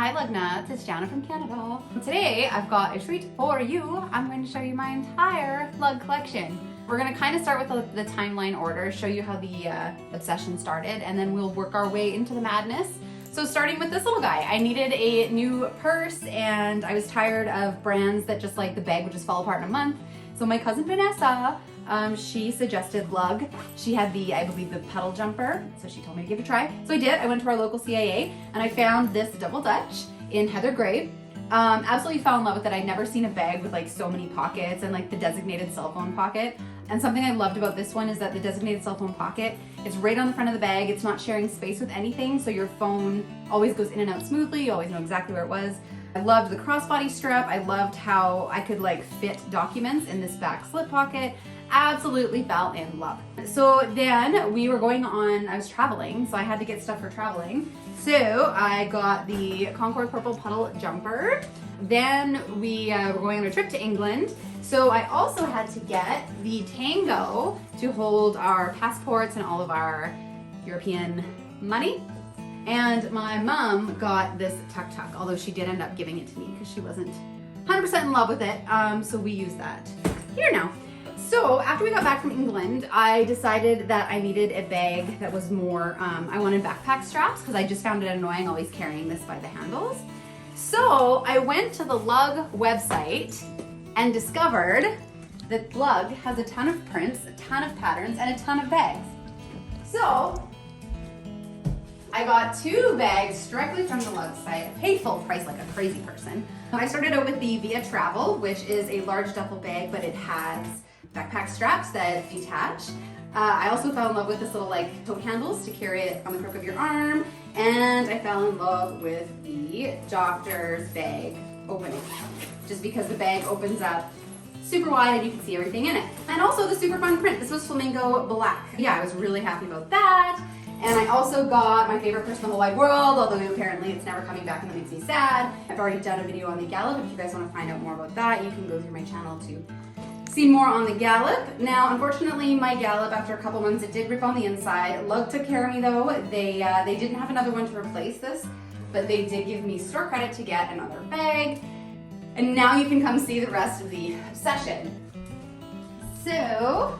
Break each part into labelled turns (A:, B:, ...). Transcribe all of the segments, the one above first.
A: Hi Lug Nuts, it's Janna from Canada. Today I've got a treat for you. I'm going to show you my entire lug collection. We're going to kind of start with the timeline order, show you how the obsession started, and then we'll work our way into the madness. So starting with this little guy, I needed a new purse and I was tired of brands that just like the bag would just fall apart in a month. So my cousin Vanessa, she suggested Lug. She had I believe the pedal jumper, so she told me to give it a try. So I did. I went to our local CAA and I found this double Dutch in heather gray. Absolutely fell in love with it. I'd never seen a bag with like so many pockets and like the designated cell phone pocket. And something I loved about this one is that the designated cell phone pocket is right on the front of the bag. It's not sharing space with anything, so your phone always goes in and out smoothly. You always know exactly where it was. I loved the crossbody strap. I loved how I could like fit documents in this back slip pocket. Absolutely fell in love. So then we were going on, I was traveling, so I had to get stuff for traveling. So I got the Concord Purple Puddle Jumper. Then we were going on a trip to England. So I also had to get the Tango to hold our passports and all of our European money. And my mom got this tuk-tuk, although she did end up giving it to me because she wasn't 100% in love with it. So we used that here now. So after we got back from England, I decided that I needed a bag that was more, I wanted backpack straps because I just found it annoying always carrying this by the handles. So I went to the Lug website and discovered that Lug has a ton of prints, a ton of patterns, and a ton of bags. So I got 2 bags directly from the Lug site. I paid full price like a crazy person. I started out with the Via Travel, which is a large duffel bag, but it has backpack straps that detach. I also fell in love with this little like tote handles to carry it on the crook of your arm. And I fell in love with the doctor's bag opening, just because the bag opens up super wide and you can see everything in it. And also the super fun print. This was flamingo black. Yeah, I was really happy about that. And I also got my favorite purse in the whole wide world, although apparently it's never coming back and that makes me sad. I've already done a video on the Gallop. If you guys want to find out more about that, you can go through my channel to see more on the Gallop. Now, unfortunately, my Gallop, after a couple months, it did rip on the inside. Lug took care of me though. They didn't have another one to replace this, but they did give me store credit to get another bag. And now you can come see the rest of the obsession. So,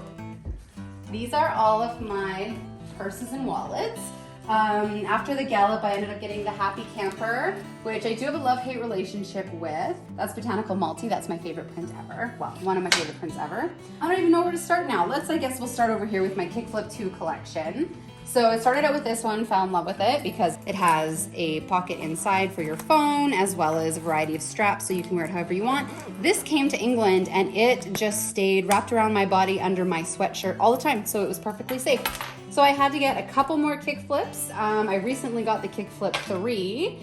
A: these are all of my purses and wallets. After the Gallop, I ended up getting the Happy Camper, which I do have a love-hate relationship with. That's Botanical Multi. That's my favorite print ever. Well, one of my favorite prints ever. I don't even know where to start now. I guess we'll start over here with my Kickflip 2 collection. So I started out with this one, fell in love with it because it has a pocket inside for your phone as well as a variety of straps so you can wear it however you want. This came to England and it just stayed wrapped around my body under my sweatshirt all the time, so it was perfectly safe. So I had to get a couple more kickflips. I recently got the Kickflip 3.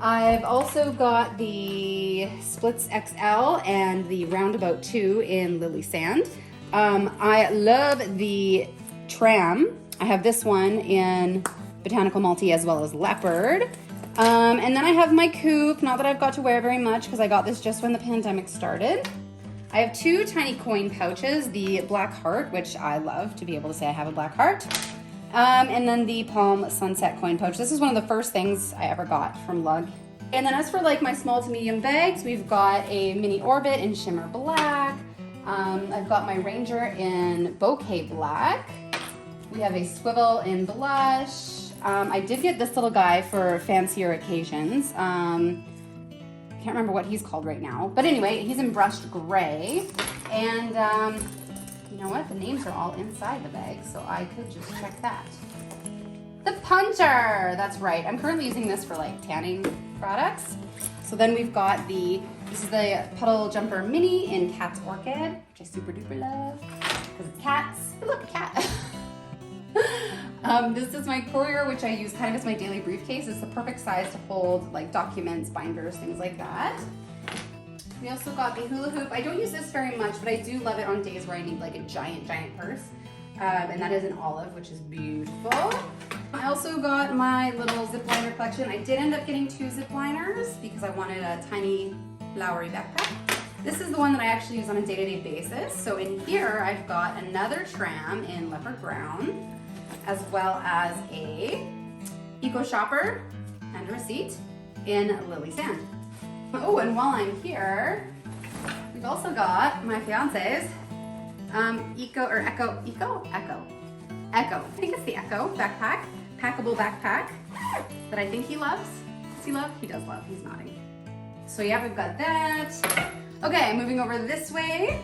A: I've also got the Splits XL and the Roundabout 2 in Lily Sand. I love the Tram. I have this one in Botanical Multi as well as Leopard. And then I have my Coupe, not that I've got to wear very much because I got this just when the pandemic started. I have 2 tiny coin pouches, the Black Heart, which I love to be able to say I have a Black Heart. And then the Palm Sunset coin pouch. This is one of the first things I ever got from Lug. And then as for like my small to medium bags, we've got a Mini Orbit in Shimmer Black. I've got my Ranger in Bouquet Black. We have a Swivel in Blush. I did get this little guy for fancier occasions. Can't remember what he's called right now. But anyway, he's in Brushed Gray. And you know what? The names are all inside the bag, so I could just check that. The Puncher! That's right. I'm currently using this for like tanning products. So then we've got this is the Puddle Jumper Mini in Cat's Orchid, which I super duper love because it's cats. Look, cat. This is my courier, which I use kind of as my daily briefcase. It's the perfect size to hold like documents, binders, things like that. We also got the Hula Hoop. I don't use this very much, but I do love it on days where I need like a giant purse. And that is an olive, which is beautiful. I also got my little zip liner collection. I did end up getting 2 zip liners because I wanted a tiny flowery backpack. This is the one that I actually use on a day-to-day basis. So in here, I've got another Tram in Leopard Brown, as well as a Eco Shopper and a receipt in Lily Sand. Oh, and while I'm here, we've also got my fiance's Echo. I think it's the Echo backpack, packable backpack that I think he loves. Does he love? He does love, he's nodding. So yeah, we've got that. Okay, moving over this way.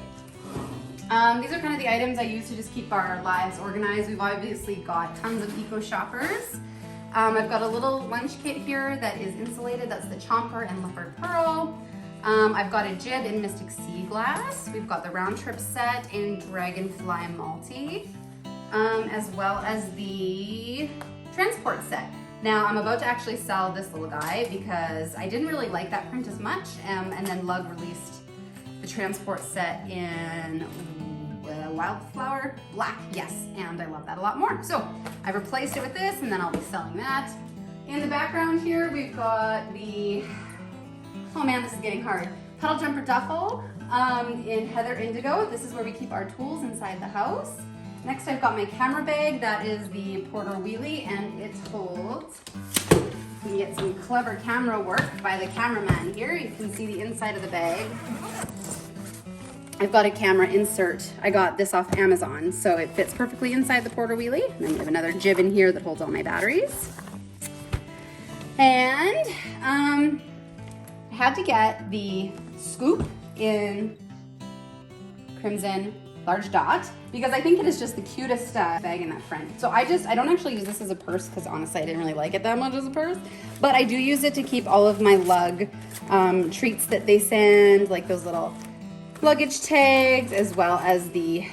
A: These are kind of the items I use to just keep our lives organized. We've obviously got tons of eco shoppers. I've got a little lunch kit here that is insulated. That's the Chomper and Leopard Pearl. I've got a jib in Mystic Sea Glass. We've got the round trip set in Dragonfly Multi, as well as the transport set. Now I'm about to actually sell this little guy because I didn't really like that print as much, and then Lug released the transport set in Wildflower Black, yes, and I love that a lot more. So I replaced it with this, and then I'll be selling that. In the background here, we've got the, oh man, this is getting hard, Puddle Jumper Duffel in Heather Indigo. This is where we keep our tools inside the house. Next, I've got my camera bag. That is the Porter Wheelie, and it holds, you can get some clever camera work by the cameraman here. You can see the inside of the bag. I've got a camera insert. I got this off Amazon, so it fits perfectly inside the Porter Wheelie. And then we have another jib in here that holds all my batteries. And I had to get the scoop in Crimson Large Dot because I think it is just the cutest bag in that front. So I don't actually use this as a purse because honestly I didn't really like it that much as a purse, but I do use it to keep all of my lug treats that they send, like those little luggage tags, as well as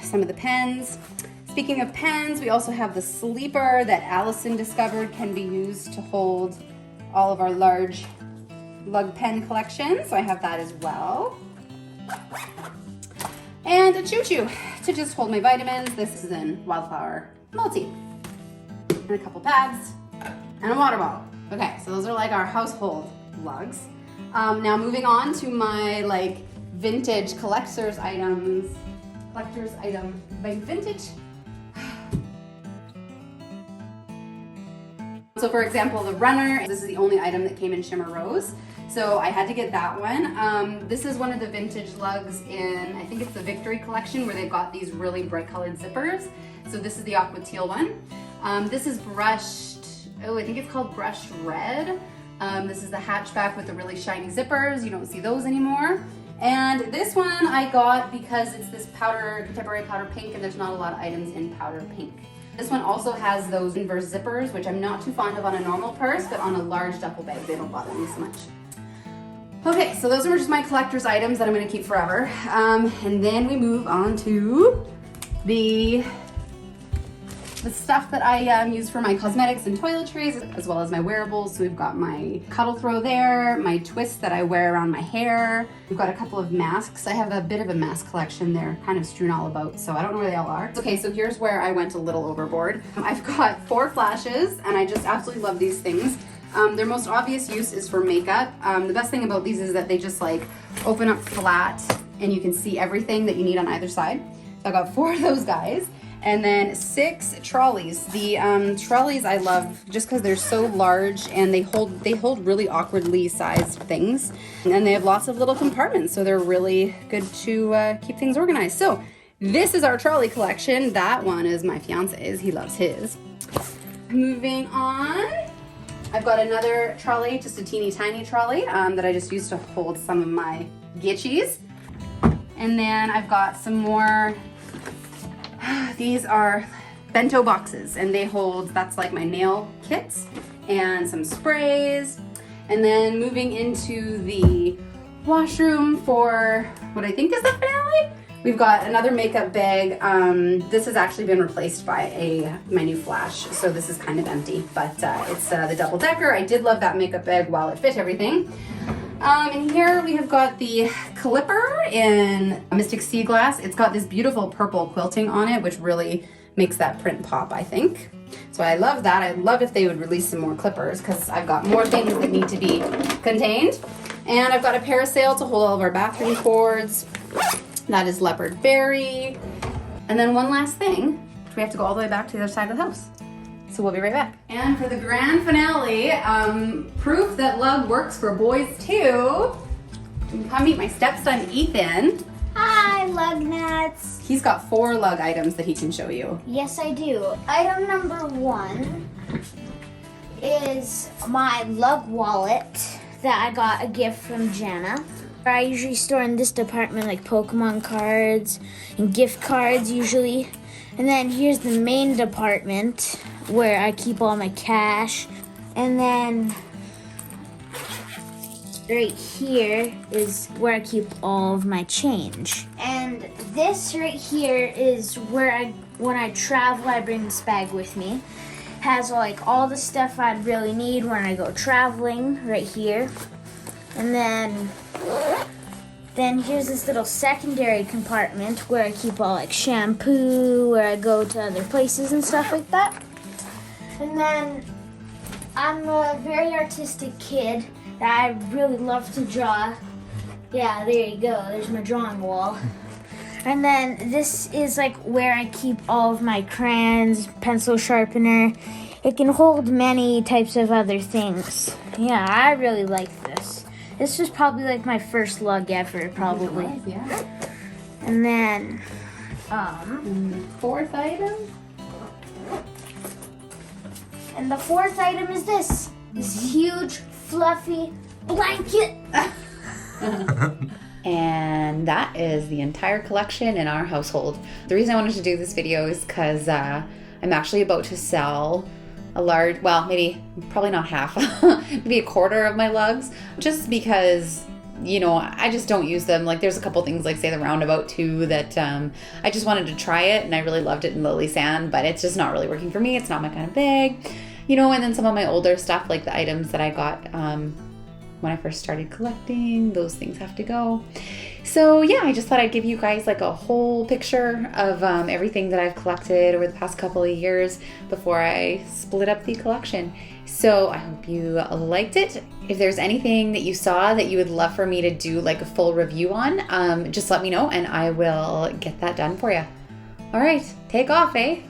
A: some of the pens. Speaking of pens, we also have the Sleeper that Allison discovered can be used to hold all of our large lug pen collection, so I have that as well. And a choo-choo to just hold my vitamins. This is in Wildflower Multi. And a couple pads and a water bottle. Okay, so those are like our household lugs. Now moving on to my vintage collector's items. Like vintage. So for example, the runner, this is the only item that came in Shimmer Rose. So I had to get that one. This is one of the vintage lugs in, I think it's the Victory collection, where they've got these really bright colored zippers. So this is the aqua teal one. This is brushed, I think it's called brushed red. This is the hatchback with the really shiny zippers. You don't see those anymore. And this one I got because it's this contemporary powder pink, and there's not a lot of items in powder pink. This one also has those inverse zippers, which I'm not too fond of on a normal purse, but on a large duffel bag, they don't bother me so much. Okay, so those are just my collector's items that I'm gonna keep forever. And then we move on to the stuff that I use for my cosmetics and toiletries, as well as my wearables. So we've got my cuddle throw there, my twists that I wear around my hair. We've got a couple of masks. I have a bit of a mask collection. They're kind of strewn all about, so I don't know where they all are. Okay, so here's where I went a little overboard. I've got 4 flashes, and I just absolutely love these things. Their most obvious use is for makeup. The best thing about these is that they just open up flat, and you can see everything that you need on either side. So I got 4 of those guys. And then 6 trolleys. The trolleys I love just because they're so large, and they hold really awkwardly sized things. And they have lots of little compartments, so they're really good to keep things organized. So this is our trolley collection. That one is my fiance's. He loves his. Moving on, I've got another trolley, just a teeny tiny trolley that I just used to hold some of my Gitchies. And then I've got some more. These are bento boxes, and they hold, that's like my nail kits and some sprays. And then moving into the washroom for what I think is the finale, we've got another makeup bag. This has actually been replaced by my new flash, so this is kind of empty, but it's the double decker. I did love that makeup bag while it fit everything. And here we have got the Clipper in Mystic Sea Glass. It's got this beautiful purple quilting on it, which really makes that print pop, I think. So I love that. I'd love if they would release some more clippers, because I've got more things that need to be contained. And I've got a parasail to hold all of our bathroom cords. That is Leopard Berry. And then one last thing, we have to go all the way back to the other side of the house. So we'll be right back. And for the grand finale, proof that lug works for boys too. Come meet my stepson, Ethan.
B: Hi, lug nuts.
A: He's got 4 lug items that he can show you.
B: Yes, I do. Item number 1 is my lug wallet that I got a gift from Janna. I usually store in this department like Pokemon cards and gift cards usually. And then here's the main department where I keep all my cash. And then right here is where I keep all of my change. And this right here is where when I travel, I bring this bag with me. Has like all the stuff I'd really need when I go traveling right here. And then here's this little secondary compartment where I keep all like shampoo, where I go to other places and stuff like that. And then I'm a very artistic kid that I really love to draw. Yeah, there you go. There's my drawing wall. And then this is like where I keep all of my crayons, pencil sharpener. It can hold many types of other things. Yeah, I really like this. This was probably like my first lug ever, probably.
A: It was, yeah.
B: And then,
A: And the 4th item?
B: and the 4th item is this huge, fluffy blanket.
A: And that is the entire collection in our household. The reason I wanted to do this video is because I'm actually about to sell a large, well, probably not half, maybe a quarter of my lugs, just because, you know, I just don't use them. Like there's a couple things like say the roundabout too that I just wanted to try it and I really loved it in lily sand, but it's just not really working for me. It's not my kind of bag, you know. And then some of my older stuff, like the items that I got when I first started collecting, those things have to go. So yeah, I just thought I'd give you guys like a whole picture of everything that I've collected over the past couple of years before I split up the collection. So I hope you liked it. If there's anything that you saw that you would love for me to do like a full review on, just let me know and I will get that done for you. All right, take off, eh?